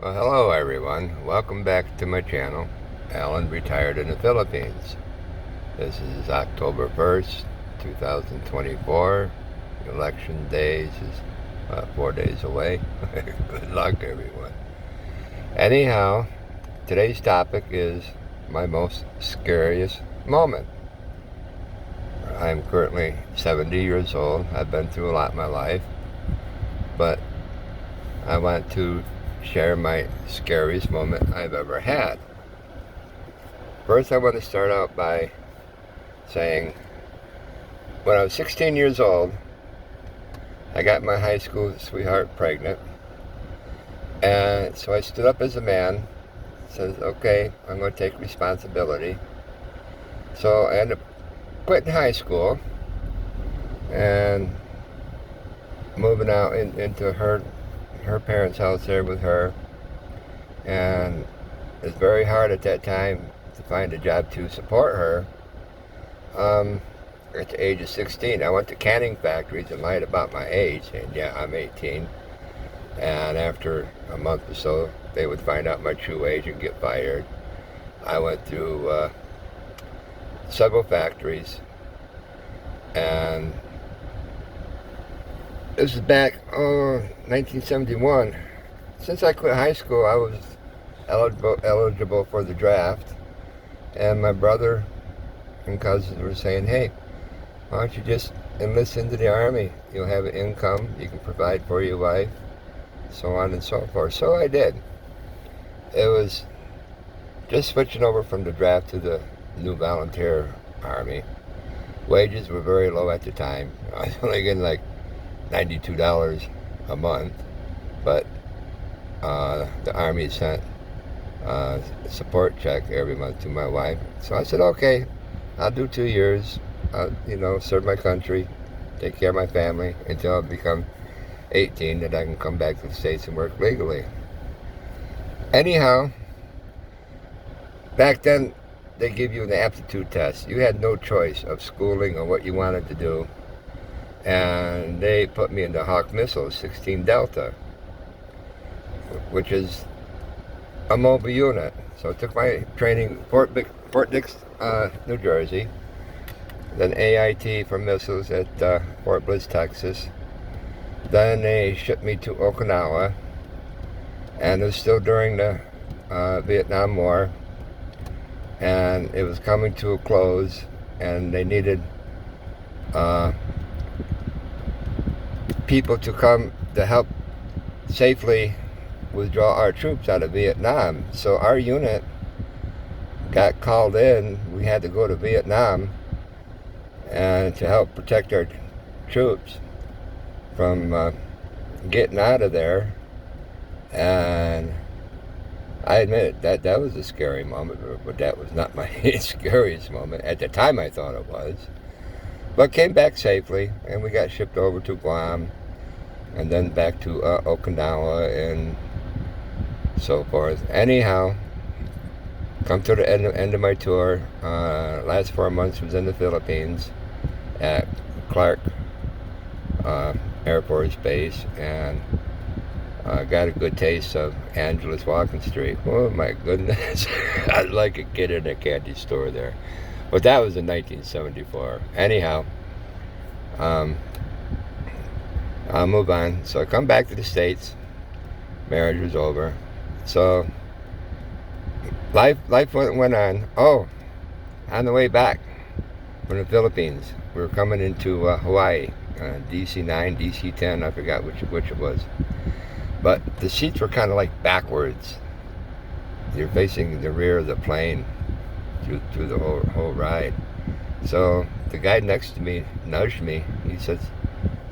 Well, hello everyone. Welcome back to my channel. Alan retired in the Philippines. This is October 1st, 2024. Election days is 4 days away. Good luck, everyone. Anyhow, today's topic is my most scariest moment. I'm currently 70 years old. I've been through a lot in my life, but I want to share my scariest moment I've ever had. First, I want to start out by saying when I was 16 years old, I got my high school sweetheart pregnant. And so I stood up as a man, says, okay, I'm going to take responsibility. So I ended up quitting high school and moving out into her parents' house there with her. And it was very hard at that time to find a job to support her. At the age of 16, I went to canning factories and lied about my age, saying, yeah, I'm 18. And after a month or so, they would find out my true age and get fired. I went through several factories, and this is back 1971. Since I quit high school, I was eligible for the draft, and my brother and cousins were saying, hey, why don't you just enlist into the Army? You'll have an income, you can provide for your wife, so on and so forth. So I did. It was just switching over from the draft to the new volunteer Army. Wages were very low at the time. I was only getting like $92 a month, but the Army sent a support check every month to my wife. So I said, okay, I'll do 2 years. I'll, serve my country, take care of my family until I become 18, that I can come back to the States and work legally. Anyhow, back then, they give you an aptitude test. You had no choice of schooling or what you wanted to do. And they put me into Hawk Missiles 16 Delta, which is a mobile unit. So I took my training Fort Dix, New Jersey, then AIT for missiles at Fort Bliss, Texas. Then they shipped me to Okinawa, and it was still during the Vietnam War, and it was coming to a close, and they needed people to come to help safely withdraw our troops out of Vietnam. So our unit got called in. We had to go to Vietnam and to help protect our troops from getting out of there. And I admit that was a scary moment, but that was not my scariest moment. At the time I thought it was. But came back safely, and we got shipped over to Guam, and then back to Okinawa and so forth. Anyhow, come to the end of my tour. Last 4 months was in the Philippines at Clark Air Force Base, and got a good taste of Angeles Walking Street. Oh my goodness. I was like a kid in a candy store there. But that was in 1974. Anyhow, I'll move on. So I come back to the States. Marriage was over. So life went on. Oh, on the way back from the Philippines, we were coming into Hawaii, DC-9, DC-10. I forgot which it was. But the seats were kind of like backwards. You're facing the rear of the plane through the whole ride. So the guy next to me nudged me. He says,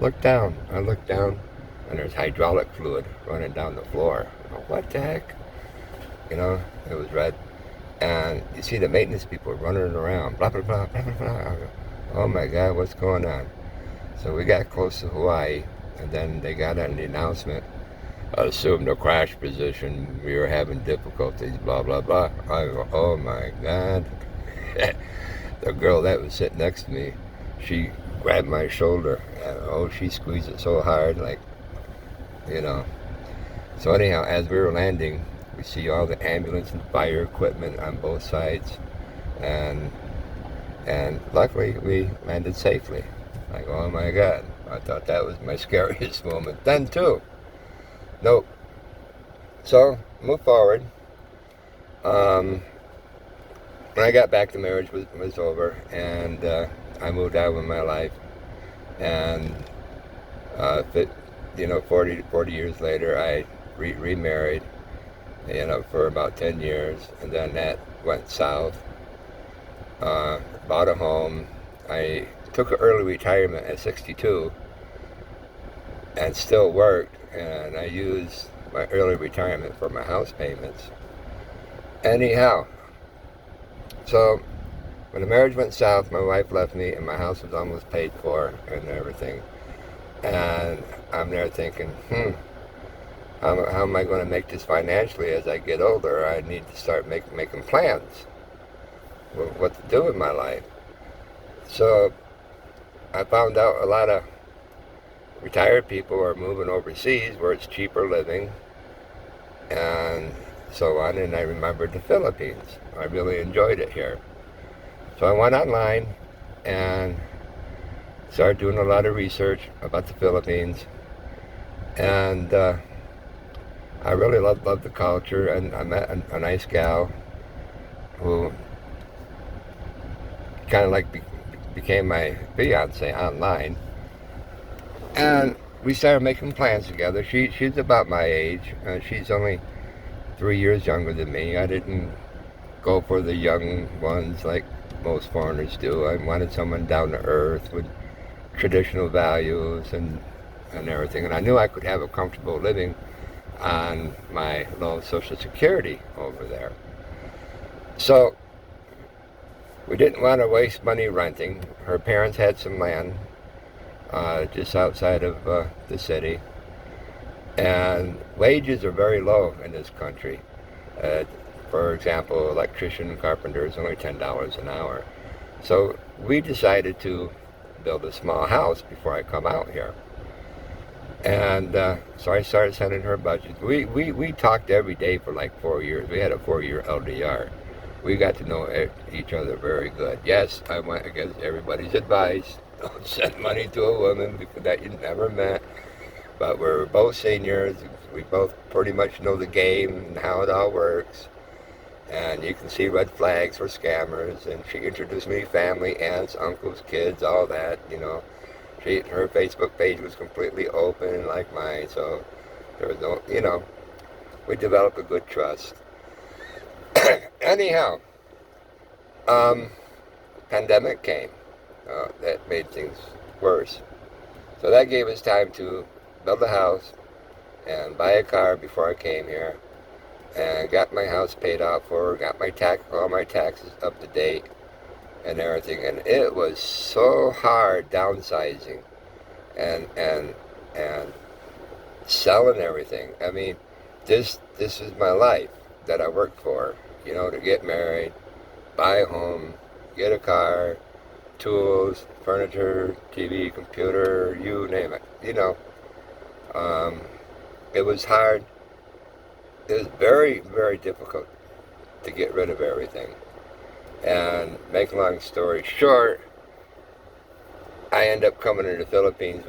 look down. I looked down, and there's hydraulic fluid running down the floor. I go, what the heck? It was red. And you see the maintenance people running around, blah, blah, blah, blah, blah, blah. I go, oh my God, what's going on? So we got close to Hawaii, and then they got on the announcement, assume the crash position, we were having difficulties, blah, blah, blah. I go, oh my God. The girl that was sitting next to me, she grabbed my shoulder, and she squeezed it so hard, like, So anyhow, as we were landing, we see all the ambulance and fire equipment on both sides, and luckily we landed safely. Like, oh my God, I thought that was my scariest moment then too. Nope. So move forward. When I got back, the marriage was over, and I moved out with my life, and 40 years later, I remarried, for about 10 years, and then that went south. Bought a home. I took an early retirement at 62 and still worked, and I used my early retirement for my house payments. Anyhow, so when the marriage went south, my wife left me, and my house was almost paid for and everything. And I'm there thinking, how am I going to make this financially as I get older? I need to start making plans with what to do with my life. So I found out a lot of retired people are moving overseas where it's cheaper living and so on, and I remembered the Philippines. I really enjoyed it here. So I went online and started doing a lot of research about the Philippines, and I really loved the culture, and I met a nice gal who kind of like became my fiance online, and we started making plans together. She's about my age. She's only 3 years younger than me. I didn't go for the young ones like most foreigners do. I wanted someone down to earth with traditional values and everything. And I knew I could have a comfortable living on my low Social Security over there. So we didn't want to waste money renting. Her parents had some land just outside of the city. And wages are very low in this country. For example, electrician and carpenter is only $10 an hour. So we decided to build a small house before I come out here. And so I started sending her budgets. We talked every day for like 4 years. We had a 4-year LDR. We got to know each other very good. Yes, I went against everybody's advice. Don't send money to a woman that you never met. But we're both seniors. We both pretty much know the game and how it all works. And you can see red flags for scammers. And she introduced me to family, aunts, uncles, kids, all that, Her Facebook page was completely open like mine. So there was no, we developed a good trust. Anyhow, pandemic came. That made things worse. So that gave us time to build a house and buy a car before I came here, and got my house paid off for, got all my taxes up to date and everything. And it was so hard downsizing and selling everything. I mean, this is my life that I worked for, to get married, buy a home, get a car, tools, furniture, TV, computer, you name it, It was hard. It was very, very difficult to get rid of everything. And make a long story short, I ended up coming to the Philippines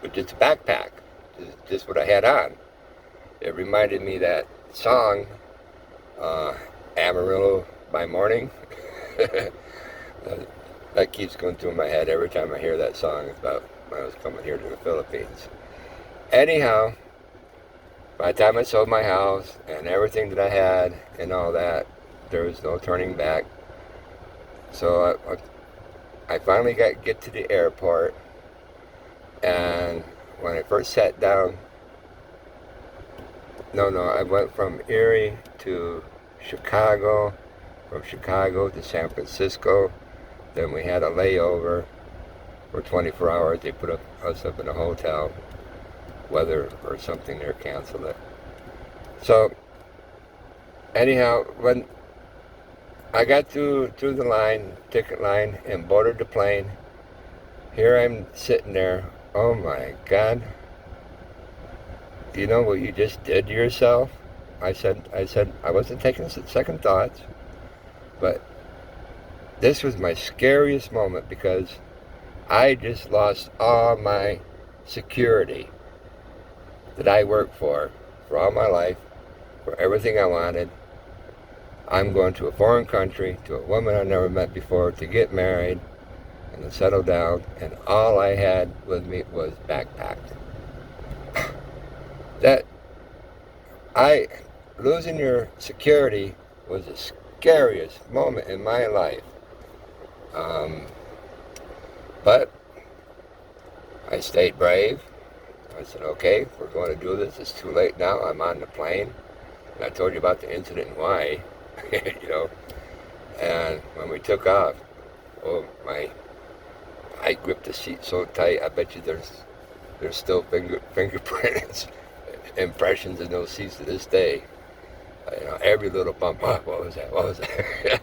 with just a backpack, just what I had on. It reminded me that song, Amarillo by Morning. That keeps going through my head every time I hear that song. It's about when I was coming here to the Philippines. Anyhow, by the time I sold my house and everything that I had and all that, there was no turning back. So I finally get to the airport, and when I first sat down, I went from Erie to Chicago, from Chicago to San Francisco. Then we had a layover for 24 hours. They put us up in a hotel. Weather or something there canceled it. So anyhow, when I got through the ticket line, and boarded the plane, here I'm sitting there. Oh my God. you know what you just did to yourself? I said I wasn't taking second thoughts, but this was my scariest moment because I just lost all my security that I worked for all my life, for everything I wanted. I'm going to a foreign country, to a woman I never met before, to get married and to settle down, and all I had with me was backpacked. That losing your security was the scariest moment in my life. But I stayed brave. I said, okay, we're going to do this. It's too late now. I'm on the plane. And I told you about the incident in Hawaii, you know. And when we took off, oh my, I gripped the seat so tight. I bet you there's still fingerprints, impressions in those seats to this day. You know, every little bump. Oh, what was that? What was that?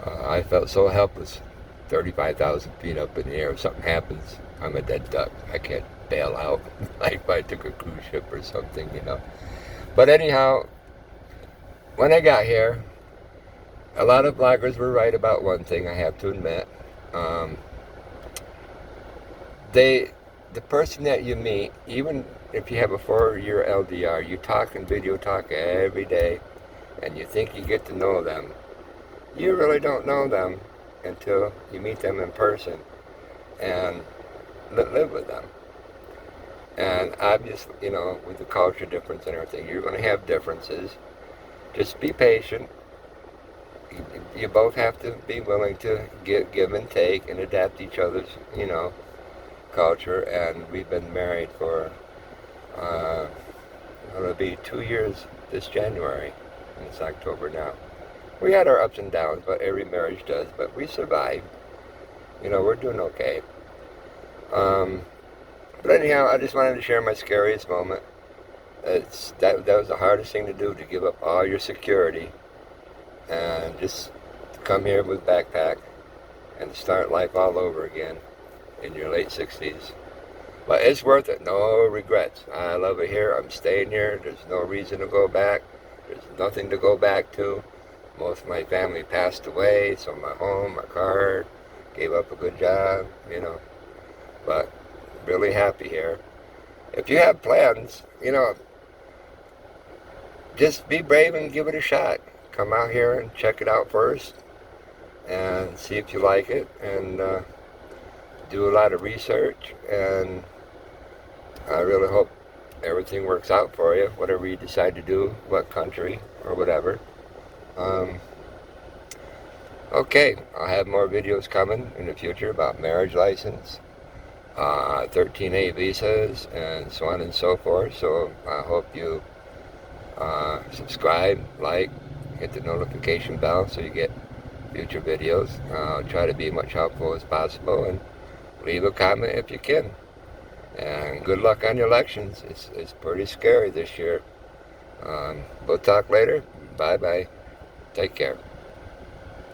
I felt so helpless. 35,000 feet up in the air. If something happens, I'm a dead duck. I can't bail out like if I took a cruise ship or something, you know. But anyhow, when I got here, a lot of bloggers were right about one thing, I have to admit. The person that you meet, even if you have a 4-year LDR, you talk and video talk every day, and you think you get to know them. You really don't know them until you meet them in person and live with them. And obviously, you know, with the culture difference and everything, you're going to have differences. Just be patient. You both have to be willing to give and take and adapt each other's, you know, culture. And we've been married for, it'll be 2 years this January, and it's October now. We had our ups and downs, but every marriage does, but we survived. You know, we're doing okay. But anyhow, I just wanted to share my scariest moment. That was the hardest thing to do, to give up all your security and just come here with backpack and start life all over again in your late 60s. But it's worth it. No regrets. I love it here. I'm staying here. There's no reason to go back. There's nothing to go back to. Most of my family passed away, so my home, my car, gave up a good job, you know. But really happy here. If you have plans, you know, just be brave and give it a shot. Come out here and check it out first and see if you like it, and do a lot of research, and I really hope everything works out for you, whatever you decide to do, what country or whatever. Okay, I'll have more videos coming in the future about marriage license, 13A visas, and so on and so forth. So I hope you subscribe, like, hit the notification bell so you get future videos. I'll try to be as much helpful as possible, and leave a comment if you can. And good luck on your elections. It's pretty scary this year. We'll talk later. Bye-bye. Take care.